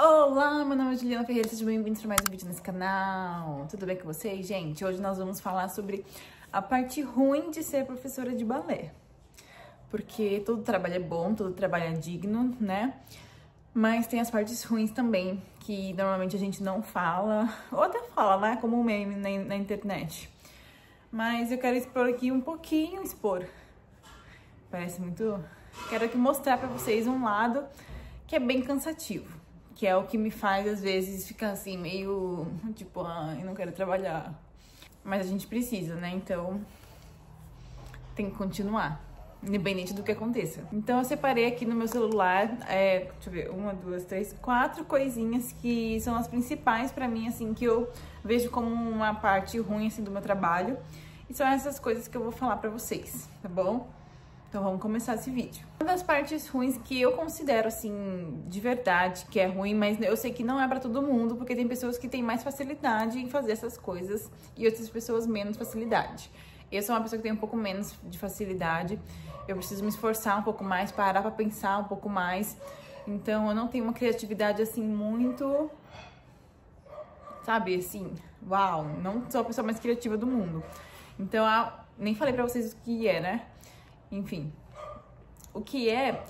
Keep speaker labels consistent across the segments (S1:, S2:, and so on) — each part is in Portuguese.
S1: Olá, meu nome é Juliana Ferreira, sejam bem-vindos para mais um vídeo nesse canal. Tudo bem com vocês, gente? Hoje nós vamos falar sobre a parte ruim de ser professora de balé. Porque todo trabalho é bom, todo trabalho é digno, né? Mas tem as partes ruins também, que normalmente a gente não fala, ou até fala, né? Como um meme na internet. Mas eu quero expor aqui um pouquinho, Parece muito... Quero aqui mostrar pra vocês um lado que é bem cansativo. Que é o que me faz, às vezes, ficar assim, meio... Tipo, ai, não quero trabalhar. Mas a gente precisa, né? Então, tem que continuar. Independente do que aconteça. Então, eu separei aqui no meu celular, deixa eu ver, 1, 2, 3, 4 coisinhas que são as principais pra mim, assim, que eu vejo como uma parte ruim, assim, do meu trabalho. E são essas coisas que eu vou falar pra vocês, tá bom? Então vamos começar esse vídeo. Uma das partes ruins que eu considero, assim, de verdade, que é ruim, mas eu sei que não é pra todo mundo, porque tem pessoas que têm mais facilidade em fazer essas coisas e outras pessoas menos facilidade. Eu sou uma pessoa que tem um pouco menos de facilidade, eu preciso me esforçar um pouco mais, parar pra pensar um pouco mais. Então eu não tenho uma criatividade, assim, muito... Sabe, assim, uau, não sou a pessoa mais criativa do mundo. Então, nem falei pra vocês o que é, né? Enfim, o que é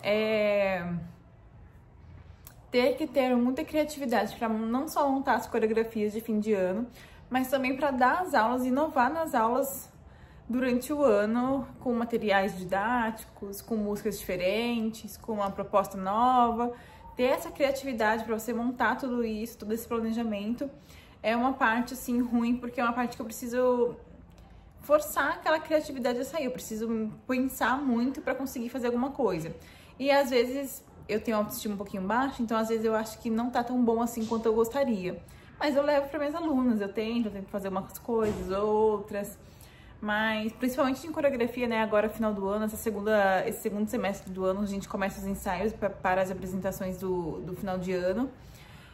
S1: ter que ter muita criatividade para não só montar as coreografias de fim de ano, mas também para dar as aulas, inovar nas aulas durante o ano, com materiais didáticos, com músicas diferentes, com uma proposta nova. Ter essa criatividade para você montar tudo isso, todo esse planejamento, é uma parte, assim, ruim, porque é uma parte que eu preciso... forçar aquela criatividade a sair, eu preciso pensar muito pra conseguir fazer alguma coisa. E às vezes eu tenho autoestima um pouquinho baixa, então às vezes eu acho que não tá tão bom assim quanto eu gostaria. Mas eu levo para minhas alunas, eu tento fazer umas coisas, outras. Mas principalmente em coreografia, né, agora final do ano, esse segundo semestre do ano, a gente começa os ensaios para as apresentações do final de ano.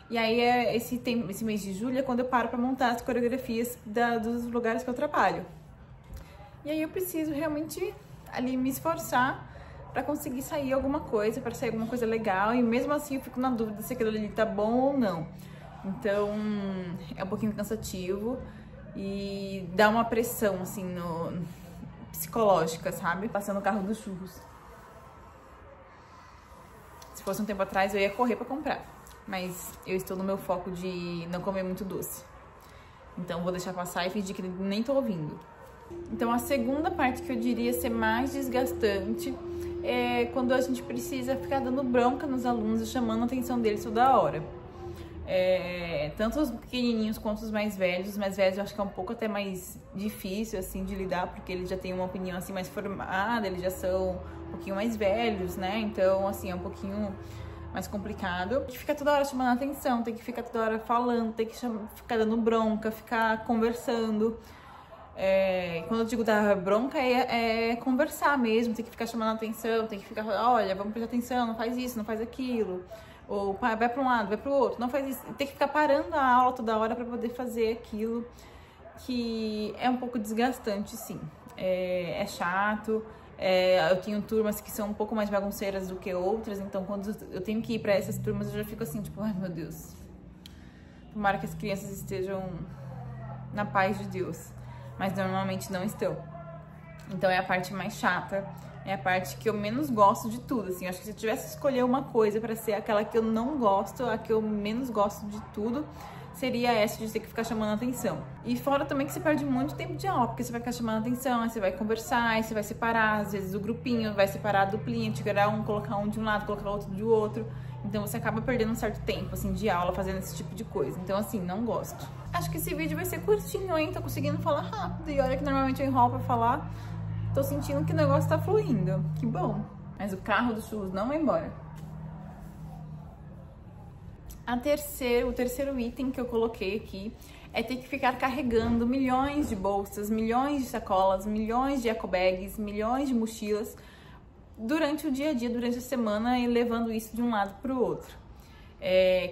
S1: E aí esse mês de julho é quando eu paro para montar as coreografias dos lugares que eu trabalho. E aí eu preciso realmente ali me esforçar pra conseguir sair alguma coisa, pra sair alguma coisa legal. E mesmo assim eu fico na dúvida se aquilo ali tá bom ou não. Então é um pouquinho cansativo e dá uma pressão, assim, psicológica, sabe? Passando o carro dos churros. Se fosse um tempo atrás eu ia correr pra comprar. Mas eu estou no meu foco de não comer muito doce. Então vou deixar passar e fingir que nem tô ouvindo. Então, a segunda parte que eu diria ser mais desgastante é quando a gente precisa ficar dando bronca nos alunos e chamando a atenção deles toda hora. Tanto os pequenininhos quanto os mais velhos. Os mais velhos eu acho que é um pouco até mais difícil, assim, de lidar, porque eles já têm uma opinião, assim, mais formada, eles já são um pouquinho mais velhos, né? Então, assim, é um pouquinho mais complicado. Tem que ficar toda hora chamando a atenção, tem que ficar toda hora falando, tem que ficar dando bronca, ficar conversando. Quando eu digo dar bronca, é conversar mesmo, tem que ficar chamando a atenção, tem que ficar falando, olha, vamos prestar atenção, não faz isso, não faz aquilo, ou vai para um lado, vai para o outro, não faz isso. Tem que ficar parando a aula toda hora para poder fazer aquilo, que é um pouco desgastante, sim. É chato, eu tenho turmas que são um pouco mais bagunceiras do que outras, então quando eu tenho que ir para essas turmas eu já fico assim, tipo, ai meu Deus, tomara que as crianças estejam na paz de Deus. Mas normalmente não estão. Então é a parte mais chata, é a parte que eu menos gosto de tudo, assim. Eu acho que se eu tivesse que escolher uma coisa pra ser aquela que eu não gosto, a que eu menos gosto de tudo, seria essa de ter que ficar chamando a atenção. E fora também que você perde muito tempo de aula, porque você vai ficar chamando a atenção, aí você vai conversar, aí você vai separar, às vezes o grupinho, vai separar a duplinha, tirar um, colocar um de um lado, colocar o outro do outro. Então você acaba perdendo um certo tempo, assim, de aula fazendo esse tipo de coisa. Então, assim, não gosto. Acho que esse vídeo vai ser curtinho, hein? Tô conseguindo falar rápido. E olha que normalmente eu enrolo pra falar. Tô sentindo que o negócio tá fluindo. Que bom. Mas o carro dos churros não vai embora. O terceiro item que eu coloquei aqui é ter que ficar carregando milhões de bolsas, milhões de sacolas, milhões de ecobags, milhões de mochilas durante o dia a dia, durante a semana, e levando isso de um lado para o outro.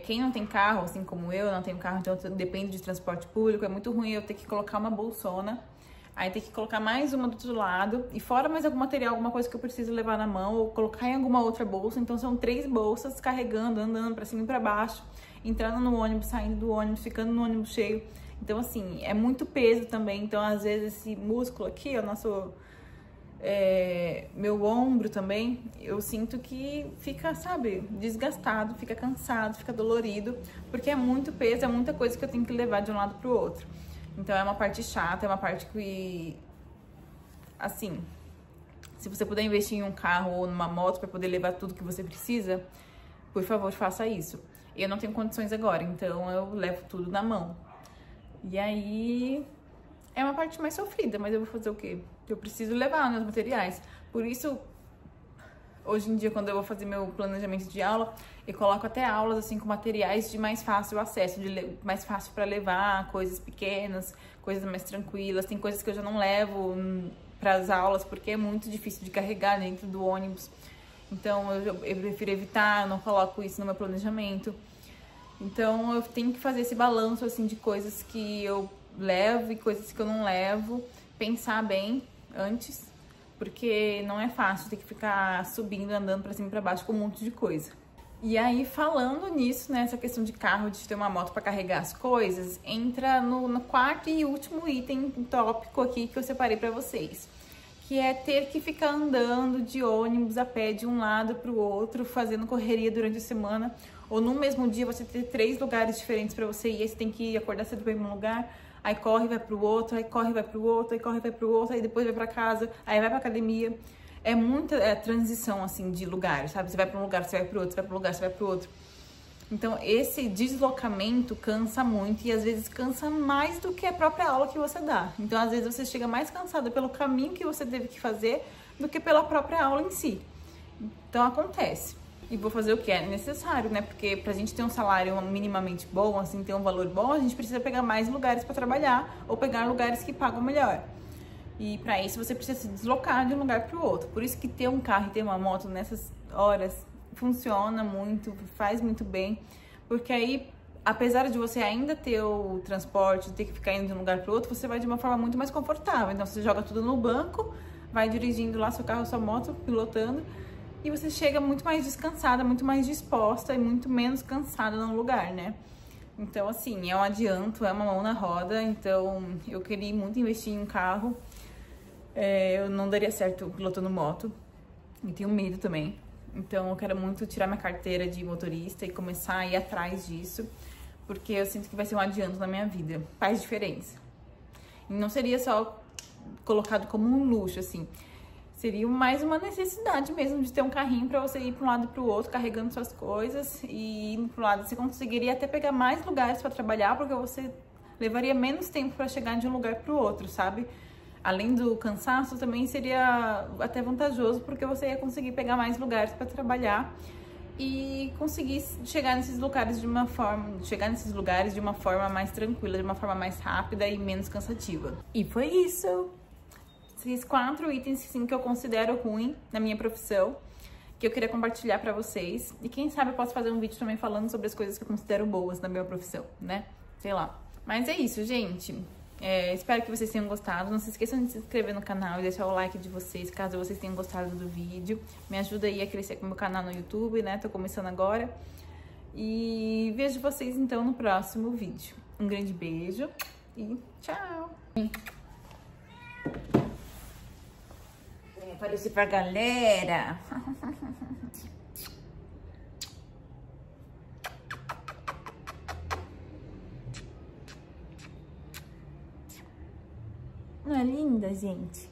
S1: Quem não tem carro, assim como eu, não tenho carro, então depende de transporte público, é muito ruim eu ter que colocar uma bolsona Aí tem que colocar mais uma do outro lado, e fora mais algum material, alguma coisa que eu preciso levar na mão, ou colocar em alguma outra bolsa. Então são 3 bolsas carregando, andando pra cima e pra baixo, entrando no ônibus, saindo do ônibus, ficando no ônibus cheio. Então assim, é muito peso também. Então às vezes esse músculo aqui, o nosso... meu ombro também, eu sinto que fica, sabe, desgastado, fica cansado, fica dolorido, porque é muito peso, é muita coisa que eu tenho que levar de um lado pro outro. Então é uma parte chata, é uma parte que, assim, se você puder investir em um carro ou numa moto para poder levar tudo que você precisa, por favor, faça isso. Eu não tenho condições agora, então eu levo tudo na mão. E aí é uma parte mais sofrida, mas eu vou fazer o quê? Eu preciso levar, né, os materiais. Por isso, hoje em dia, quando eu vou fazer meu planejamento de aula, eu coloco até aulas assim com materiais de mais fácil acesso, mais fácil para levar, coisas pequenas, coisas mais tranquilas. Tem coisas que eu já não levo para as aulas porque é muito difícil de carregar dentro do ônibus. Então eu prefiro evitar, eu não coloco isso no meu planejamento. Então eu tenho que fazer esse balanço assim de coisas que eu levo e coisas que eu não levo, pensar bem antes, porque não é fácil ter que ficar subindo, andando pra cima e pra baixo com um monte de coisa. E aí, falando nisso, né, essa questão de carro, de ter uma moto para carregar as coisas, entra no quarto e último item tópico aqui que eu separei para vocês, que é ter que ficar andando de ônibus a pé de um lado para o outro, fazendo correria durante a semana, ou no mesmo dia você ter 3 lugares diferentes para você ir, aí você tem que acordar cedo para ir num lugar, aí corre e vai pro outro, aí corre e vai pro outro, aí corre e vai pro outro, aí depois vai para casa, aí vai pra academia. É muita transição, assim, de lugares, sabe? Você vai pra um lugar, você vai pro outro, você vai pro lugar, você vai pro outro. Então, esse deslocamento cansa muito e às vezes cansa mais do que a própria aula que você dá. Então, às vezes você chega mais cansada pelo caminho que você teve que fazer do que pela própria aula em si. Então, acontece. E vou fazer o que é necessário, né? Porque pra gente ter um salário minimamente bom, assim, ter um valor bom, a gente precisa pegar mais lugares pra trabalhar ou pegar lugares que pagam melhor. E para isso você precisa se deslocar de um lugar para o outro. Por isso que ter um carro e ter uma moto nessas horas funciona muito, faz muito bem. Porque aí, apesar de você ainda ter o transporte, ter que ficar indo de um lugar para o outro, você vai de uma forma muito mais confortável. Então você joga tudo no banco, vai dirigindo lá seu carro, sua moto, pilotando. E você chega muito mais descansada, muito mais disposta e muito menos cansada no lugar, né? Então assim, é um adianto, é uma mão na roda. Então eu queria muito investir em um carro. Eu não daria certo pilotando moto, e tenho medo também. Então eu quero muito tirar minha carteira de motorista e começar a ir atrás disso, porque eu sinto que vai ser um adianto na minha vida, faz diferença. E não seria só colocado como um luxo, assim, seria mais uma necessidade mesmo de ter um carrinho pra você ir pra um lado e pro outro, carregando suas coisas, e indo pro lado você conseguiria até pegar mais lugares pra trabalhar, porque você levaria menos tempo pra chegar de um lugar pro outro, sabe? Além do cansaço, também seria até vantajoso, porque você ia conseguir pegar mais lugares para trabalhar e conseguir chegar nesses lugares de uma forma mais tranquila, de uma forma mais rápida e menos cansativa. E foi isso. Esses 4 itens sim, que eu considero ruim na minha profissão, que eu queria compartilhar para vocês. E quem sabe eu posso fazer um vídeo também falando sobre as coisas que eu considero boas na minha profissão, né? Sei lá. Mas é isso, gente. Espero que vocês tenham gostado. Não se esqueçam de se inscrever no canal e deixar o like de vocês, caso vocês tenham gostado do vídeo. Me ajuda aí a crescer com o meu canal no YouTube, né? Tô começando agora. E vejo vocês então no próximo vídeo. Um grande beijo e tchau! Apareci pra galera! Não é linda, gente?